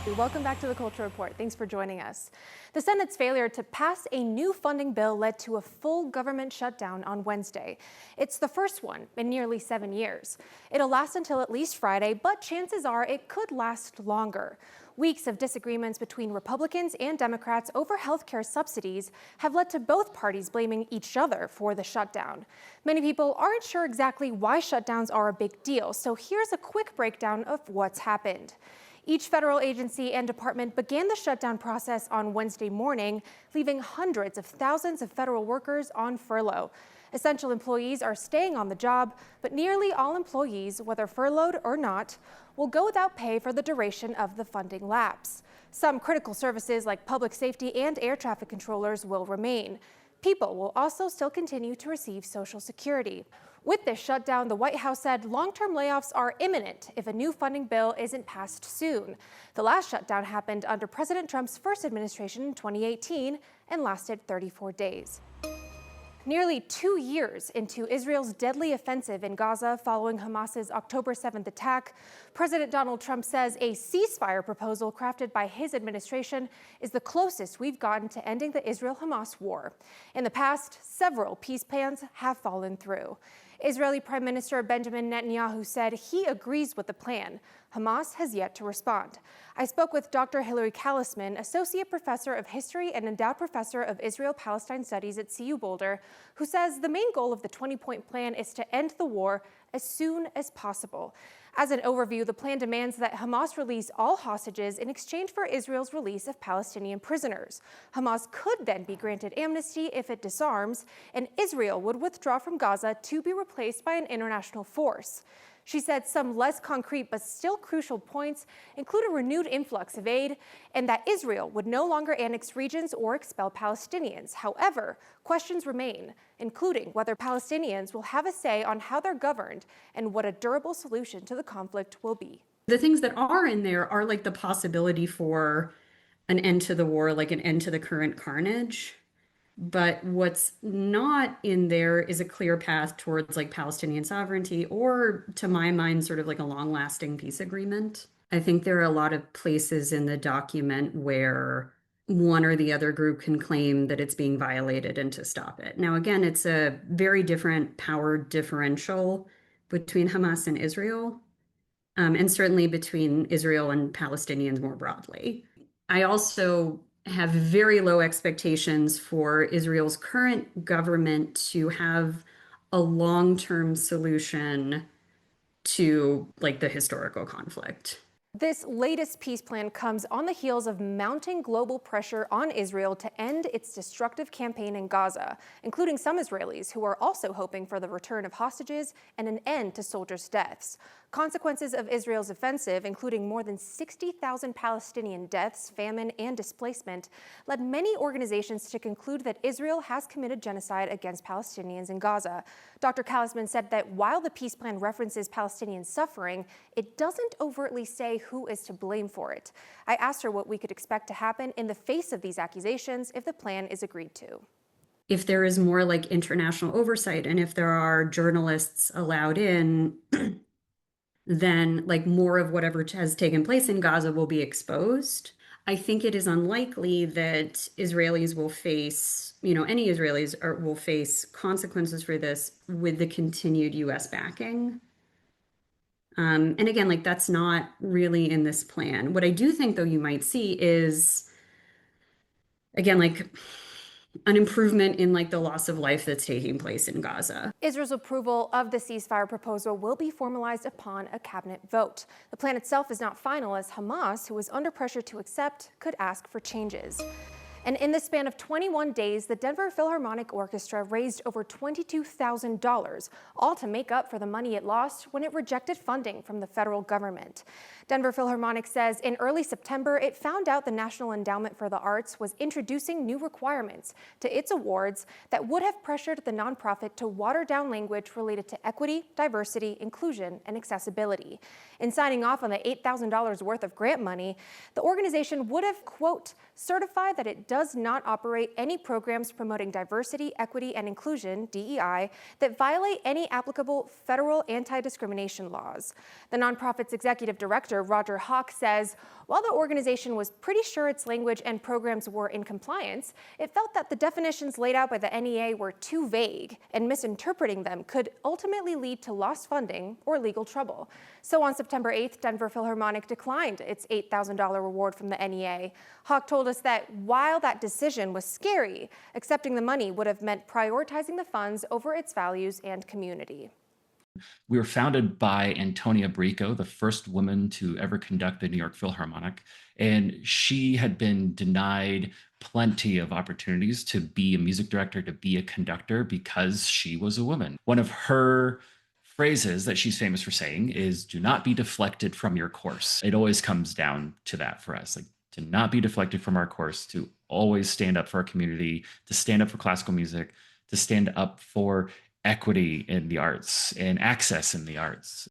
Welcome back to the Culture Report. Thanks for joining us. The Senate's failure to pass a new funding bill led to a full government shutdown on Wednesday. It's the first one in nearly 7 years. It'll last until at least Friday, but chances are it could last longer. Weeks of disagreements between Republicans and Democrats over health care subsidies have led to both parties blaming each other for the shutdown. Many people aren't sure exactly why shutdowns are a big deal, so here's a quick breakdown of what's happened. Each federal agency and department began the shutdown process on Wednesday morning, leaving hundreds of thousands of federal workers on furlough. Essential employees are staying on the job, but nearly all employees, whether furloughed or not, will go without pay for the duration of the funding lapse. Some critical services like public safety and air traffic controllers will remain. People will also still continue to receive Social Security. With this shutdown, the White House said long-term layoffs are imminent if a new funding bill isn't passed soon. The last shutdown happened under President Trump's first administration in 2018 and lasted 34 days. Nearly 2 years into Israel's deadly offensive in Gaza following Hamas's October 7th attack, President Donald Trump says a ceasefire proposal crafted by his administration is the closest we've gotten to ending the Israel-Hamas war. In the past, several peace plans have fallen through. Israeli Prime Minister Benjamin Netanyahu said he agrees with the plan. Hamas has yet to respond. I spoke with Dr. Hilary Kallisman, Associate Professor of History and Endowed Professor of Israel-Palestine Studies at CU Boulder, who says the main goal of the 20-point plan is to end the war as soon as possible. As an overview, the plan demands that Hamas release all hostages in exchange for Israel's release of Palestinian prisoners. Hamas could then be granted amnesty if it disarms, and Israel would withdraw from Gaza to be replaced by an international force. She said some less concrete but still crucial points include a renewed influx of aid and that Israel would no longer annex regions or expel Palestinians. However, questions remain, including whether Palestinians will have a say on how they're governed and what a durable solution to the conflict will be. The things that are in there are like the possibility for an end to the war, like an end to the current carnage. But what's not in there is a clear path towards like Palestinian sovereignty or, to my mind, sort of like a long-lasting peace agreement. I think there are a lot of places in the document where one or the other group can claim that it's being violated and to stop it. Now, again, it's a very different power differential between Hamas and Israel, and certainly between Israel and Palestinians more broadly. I also have very low expectations for Israel's current government to have a long-term solution to like the historical conflict. This latest peace plan comes on the heels of mounting global pressure on Israel to end its destructive campaign in Gaza, including some Israelis who are also hoping for the return of hostages and an end to soldiers' deaths. Consequences of Israel's offensive, including more than 60,000 Palestinian deaths, famine, and displacement, led many organizations to conclude that Israel has committed genocide against Palestinians in Gaza. Dr. Kallisman said that while the peace plan references Palestinian suffering, it doesn't overtly say who is to blame for it. I asked her what we could expect to happen in the face of these accusations if the plan is agreed to. If there is more like international oversight and if there are journalists allowed in, then like more of whatever has taken place in Gaza will be exposed. I think it is unlikely that Israelis will face, any Israelis will face consequences for this with the continued US backing. And again, like that's not really in this plan. What I do think, though, you might see is, again, like an improvement in like the loss of life that's taking place in Gaza. Israel's approval of the ceasefire proposal will be formalized upon a cabinet vote. The plan itself is not final, as Hamas, who is under pressure to accept, could ask for changes. And in the span of 21 days, the Denver Philharmonic Orchestra raised over $22,000, all to make up for the money it lost when it rejected funding from the federal government. Denver Philharmonic says in early September, it found out the National Endowment for the Arts was introducing new requirements to its awards that would have pressured the nonprofit to water down language related to equity, diversity, inclusion, and accessibility. In signing off on the $8,000 worth of grant money, the organization would have, quote, certified that it does not operate any programs promoting diversity, equity, and inclusion, DEI, that violate any applicable federal anti-discrimination laws. The nonprofit's executive director, Roger Hawk, says while the organization was pretty sure its language and programs were in compliance, it felt that the definitions laid out by the NEA were too vague, and misinterpreting them could ultimately lead to lost funding or legal trouble. So on September 8th, Denver Philharmonic declined its $8,000 reward from the NEA. Hawk told us that while that decision was scary, accepting the money would have meant prioritizing the funds over its values and community. We were founded by Antonia Brico, the first woman to ever conduct the New York Philharmonic, and she had been denied plenty of opportunities to be a music director, to be a conductor, because she was a woman. One of her phrases that she's famous for saying is, "Do not be deflected from your course." It always comes down to that for us, like to not be deflected from our course, to always stand up for our community, to stand up for classical music, to stand up for equity in the arts and access in the arts.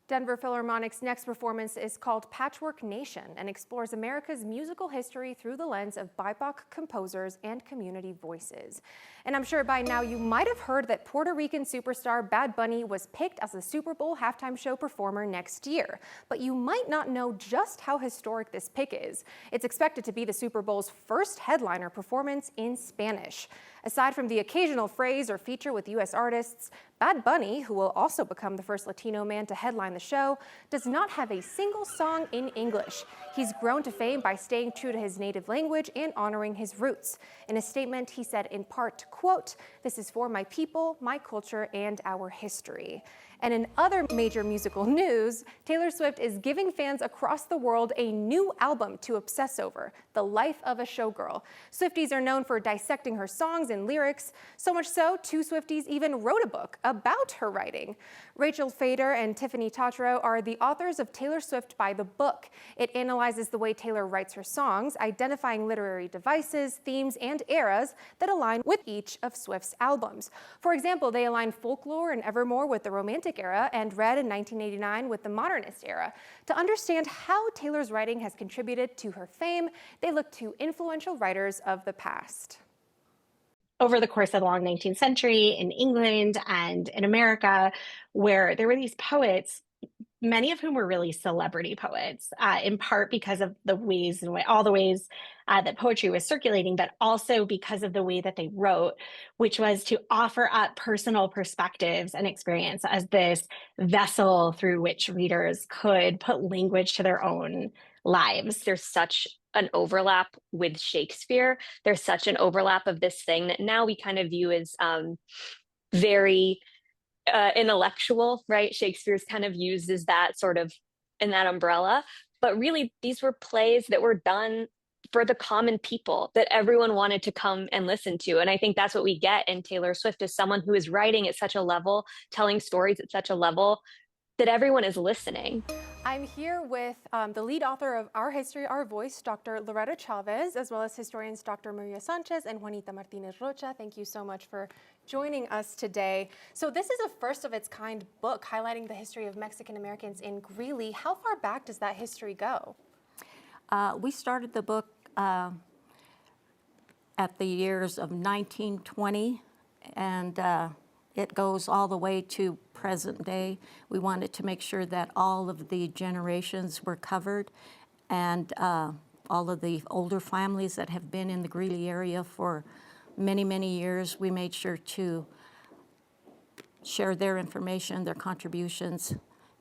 Denver Philharmonic's next performance is called Patchwork Nation and explores America's musical history through the lens of BIPOC composers and community voices. And I'm sure by now you might have heard that Puerto Rican superstar Bad Bunny was picked as the Super Bowl halftime show performer next year. But you might not know just how historic this pick is. It's expected to be the Super Bowl's first headliner performance in Spanish. Aside from the occasional phrase or feature with U.S. artists, Bad Bunny, who will also become the first Latino man to headline the show, does not have a single song in English. He's grown to fame by staying true to his native language and honoring his roots. In a statement, he said in part, quote, "This is for my people, my culture, and our history." And in other major musical news, Taylor Swift is giving fans across the world a new album to obsess over, The Life of a Showgirl. Swifties are known for dissecting her songs and lyrics, so much so, two Swifties even wrote a book about her writing. Rachel Fader and Tiffany Tatro are the authors of Taylor Swift by the Book. It analyzes the way Taylor writes her songs, identifying literary devices, themes, and eras that align with each of Swift's albums. For example, they align Folklore and Evermore with the Romantic era and Red in 1989 with the Modernist era. To understand how Taylor's writing has contributed to her fame, they look to influential writers of the past. Over the course of the long 19th century in England and in America, where there were these poets, many of whom were really celebrity poets, in part because of the ways and all the ways that poetry was circulating, but also because of the way that they wrote, which was to offer up personal perspectives and experience as this vessel through which readers could put language to their own lives. There's such an overlap with Shakespeare. There's such an overlap of this thing that now we kind of view as very intellectual, right? Shakespeare's kind of used as that sort of in that umbrella. But really, these were plays that were done for the common people that everyone wanted to come and listen to. And I think that's what we get in Taylor Swift, is someone who is writing at such a level, telling stories at such a level that everyone is listening. I'm here with the lead author of Our History, Our Voice, Dr. Loretta Chavez, as well as historians Dr. Maria Sanchez and Juanita Martinez Rocha. Thank you so much for joining us today. So this is a first of its kind book highlighting the history of Mexican Americans in Greeley. How far back does that history go? We started the book at the years of 1920, and it goes all the way to present day. We wanted to make sure that all of the generations were covered, and all of the older families that have been in the Greeley area for many, many years, we made sure to share their information, their contributions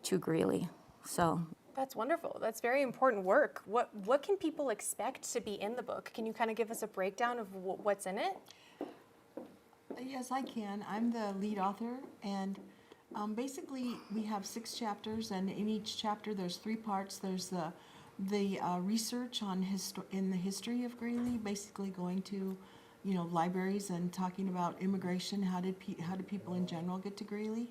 to Greeley. So that's wonderful. That's very important work. What can people expect to be in the book? Can you kind of give us a breakdown of what's in it? Yes, I can. I'm the lead author, and basically we have 6 chapters, and in each chapter there's 3 parts. There's the research on in the history of Greeley, basically going to, libraries and talking about immigration. How did people in general get to Greeley?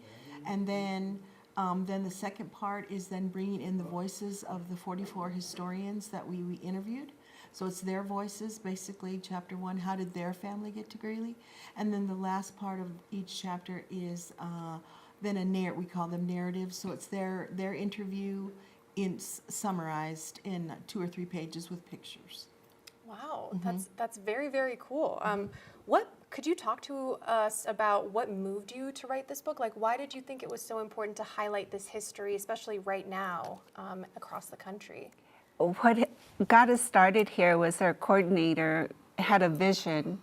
And then the second part is then bringing in the voices of the 44 historians that we interviewed. So it's their voices, basically. Chapter 1, how did their family get to Greeley? And then the last part of each chapter is then we call them narratives. So it's their interview summarized in 2 or 3 pages with pictures. Wow, that's very, very cool. What could you talk to us about what moved you to write this book? Like, why did you think it was so important to highlight this history, especially right now, across the country? What got us started here was our coordinator had a vision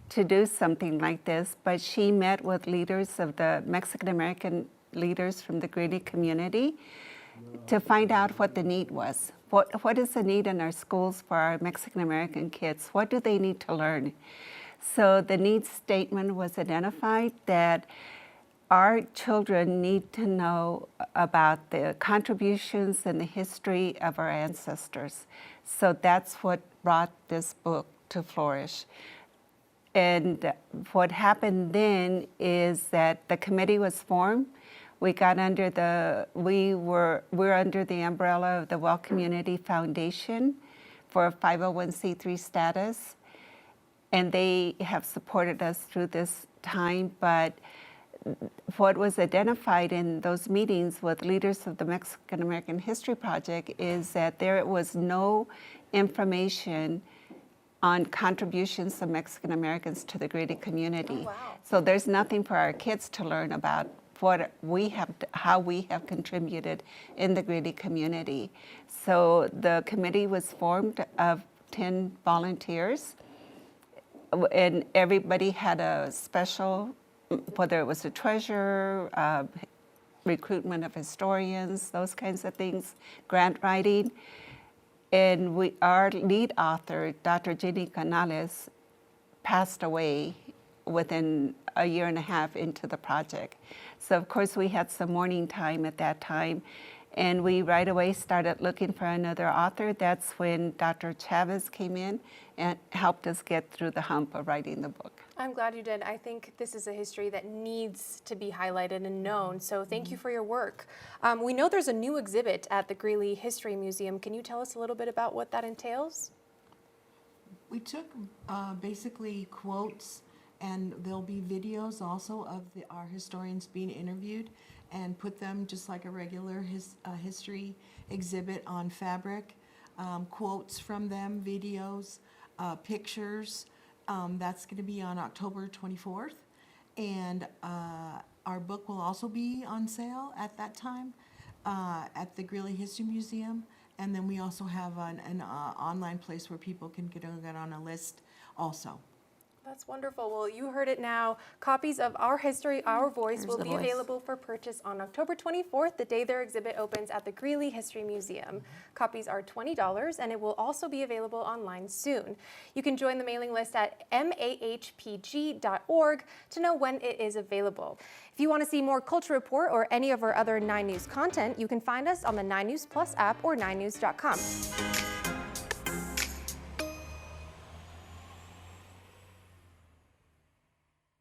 to do something like this, but she met with leaders of the Mexican American leaders from the Greeley community to find out what the need was. What is the need in our schools for our Mexican American kids? What do they need to learn? So the needs statement was identified that our children need to know about the contributions and the history of our ancestors. So that's what brought this book to flourish. And what happened then is that the committee was formed. We're under the umbrella of the Well Community Foundation for 501c3 status. And they have supported us through this time, but what was identified in those meetings with leaders of the Mexican American History Project is that there was no information on contributions of Mexican Americans to the Greeley community. Oh, wow. So there's nothing for our kids to learn about how we have contributed in the Greeley community. So the committee was formed of 10 volunteers, and everybody had a special, whether it was a treasurer, recruitment of historians, those kinds of things, grant writing. And our lead author, Dr. Ginny Canales, passed away within a year and a half into the project. So of course we had some mourning time at that time, and we right away started looking for another author. That's when Dr. Chavez came in and helped us get through the hump of writing the book. I'm glad you did. I think this is a history that needs to be highlighted and known, so thank you for your work. We know there's a new exhibit at the Greeley History Museum. Can you tell us a little bit about what that entails? We took basically quotes, and there'll be videos also of our historians being interviewed, and put them just like a regular history exhibit on fabric. Quotes from them, videos, pictures. That's going to be on October 24th. And our book will also be on sale at that time at the Greeley History Museum. And then we also have an online place where people can get on a list also. That's wonderful. Well, you heard it now. Copies of Our History, Our Voice will be available for purchase on October 24th, the day their exhibit opens at the Greeley History Museum. Copies are $20, and it will also be available online soon. You can join the mailing list at mahpg.org to know when it is available. If you want to see more Culture Report or any of our other 9 News content, you can find us on the 9 News Plus app or 9news.com.